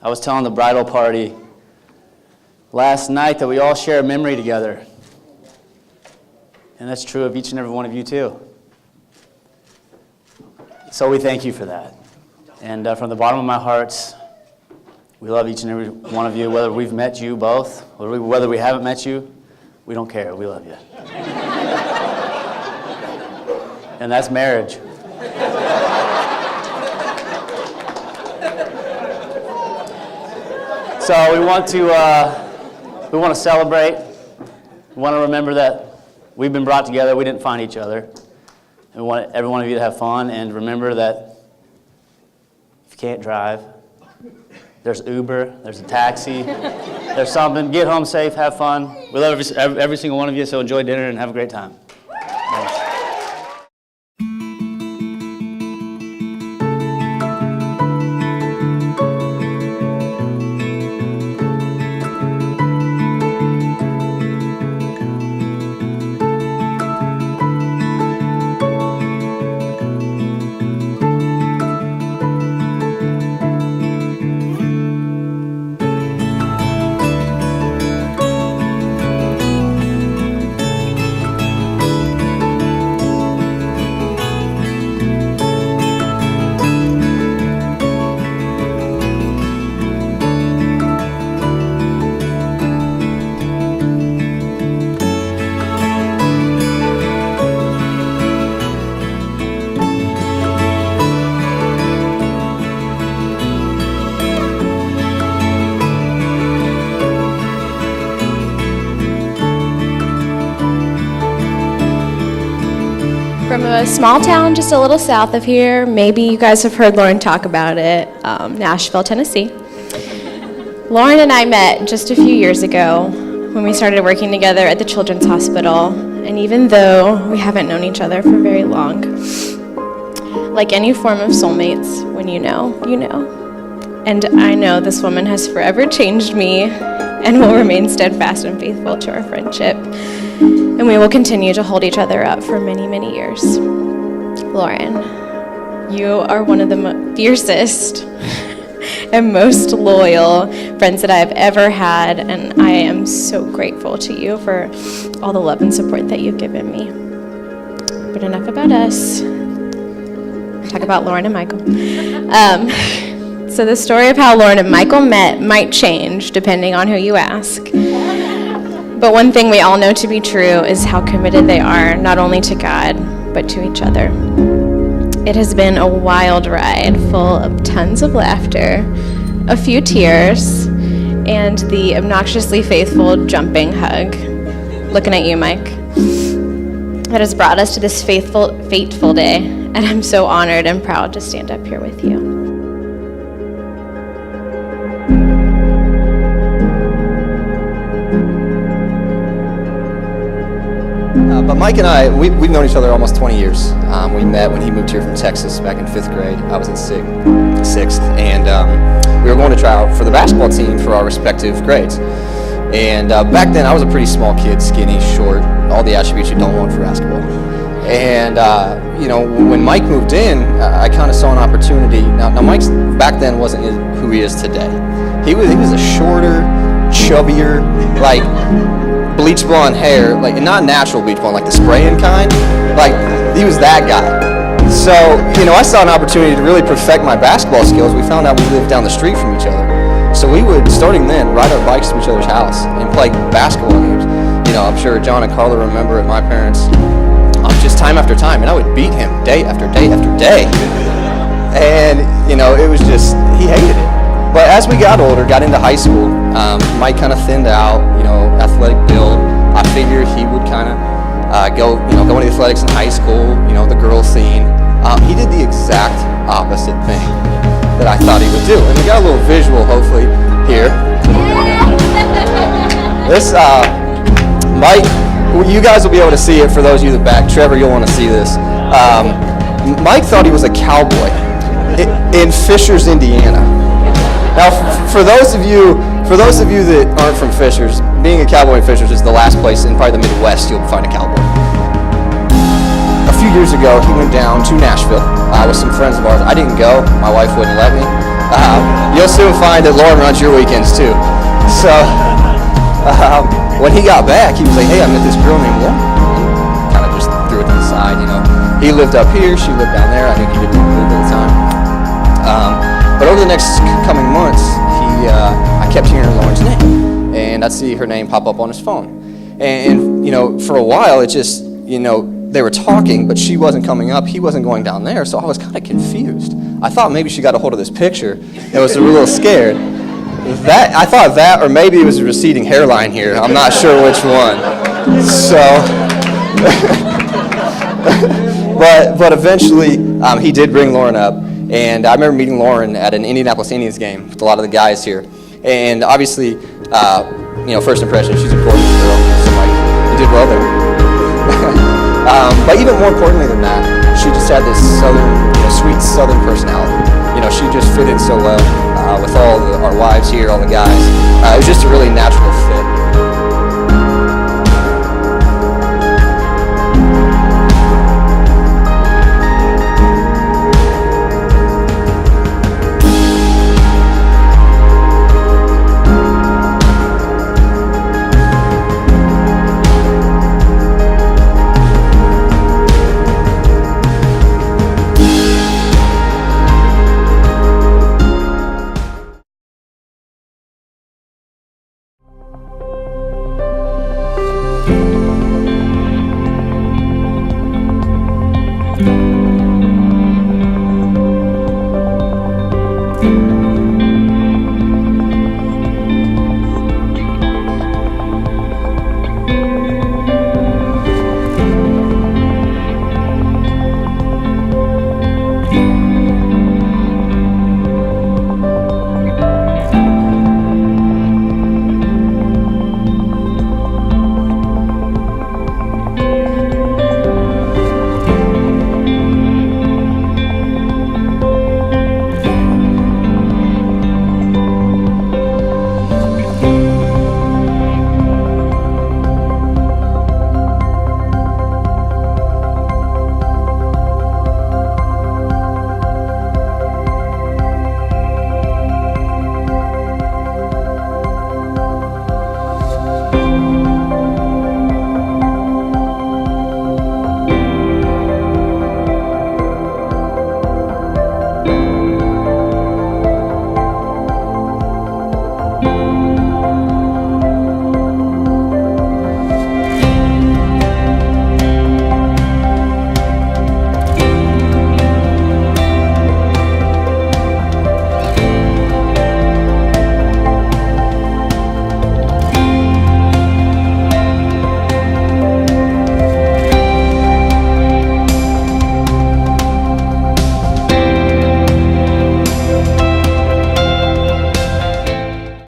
I was telling the bridal party last night that we all share a memory together. And that's true of each and every one of you too. So we thank you for that. And from the bottom of my heart, we love each and every one of you, whether we've met you both, or whether we haven't met you, we don't care, we love you. And that's marriage. So we want to celebrate. We want to remember that we've been brought together. We didn't find each other. And we want every one of you to have fun. And remember that if you can't drive, there's Uber, there's a taxi, there's something. Get home safe, have fun. We love every single one of you, so enjoy dinner and have a great time. Thanks. From a small town just a little south of here, maybe you guys have heard Lauren talk about it, Nashville, Tennessee. Lauren and I met just a few years ago when we started working together at the Children's Hospital, and even though we haven't known each other for very long, like any form of soulmates, when you know, you know. And I know this woman has forever changed me and will remain steadfast and faithful to our friendship. And we will continue to hold each other up for many, many years. Lauren, you are one of the fiercest and most loyal friends that I have ever had, and I am so grateful to you for all the love and support that you've given me. But enough about us. Talk about Lauren and Michael. So the story of how Lauren and Michael met might change depending on who you ask. But one thing we all know to be true is how committed they are, not only to God, but to each other. It has been a wild ride full of tons of laughter, a few tears, and the obnoxiously faithful jumping hug. Looking at you, Mike. That has brought us to this fateful day, and I'm so honored and proud to stand up here with you. But Mike and I, we've known each other almost 20 years. We met when he moved here from Texas back in 5th grade. I was in 6th, and we were going to try out for the basketball team for our respective grades. And back then, I was a pretty small kid, skinny, short, all the attributes you don't want for basketball. And, when Mike moved in, I kind of saw an opportunity. Now Mike back then wasn't who he is today. He was a shorter, chubbier, like, bleach blonde hair, like not natural bleach blonde, like the spraying kind. Like, he was that guy. So, I saw an opportunity to really perfect my basketball skills. We found out we lived down the street from each other. So we would, starting then, ride our bikes to each other's house and play basketball games. I'm sure John and Carla remember at my parents', just time after time, and I would beat him day after day after day. And, it was just, he hated it. But as we got older, got into high school, Mike kind of thinned out, athletic build. I figured he would kind of go into athletics in high school, the girl scene. He did the exact opposite thing that I thought he would do. And we got a little visual, hopefully, here. This, Mike, you guys will be able to see it for those of you in the back. Trevor, you'll want to see this. Mike thought he was a cowboy in Fishers, Indiana. Now, for those of you that aren't from Fishers, being a cowboy in Fishers is the last place in probably the Midwest you'll find a cowboy. A few years ago, he went down to Nashville with some friends of ours. I didn't go. My wife wouldn't let me. You'll soon find that Lauren runs your weekends too. So when he got back, he was like, "Hey, I met this girl named Lauren." Kind of just threw it to the side, you know. He lived up here, she lived down there. I think he didn't move at the time. But over the next coming months, I kept hearing Lauren's name, and I'd see her name pop up on his phone. And you know, for a while, it just, you know, they were talking, but she wasn't coming up. He wasn't going down there, so I was kind of confused. I thought maybe she got a hold of this picture and was a little scared. I thought that, or maybe it was a receding hairline here. I'm not sure which one. So, but eventually, he did bring Lauren up, and I remember meeting Lauren at an Indianapolis Indians game with a lot of the guys here. And obviously, you know, first impression, she's a gorgeous girl. So you did well there. But even more importantly than that, she just had this southern, you know, sweet southern personality. You know, she just fit in so well with all our wives here, all the guys. It was just a really natural fit.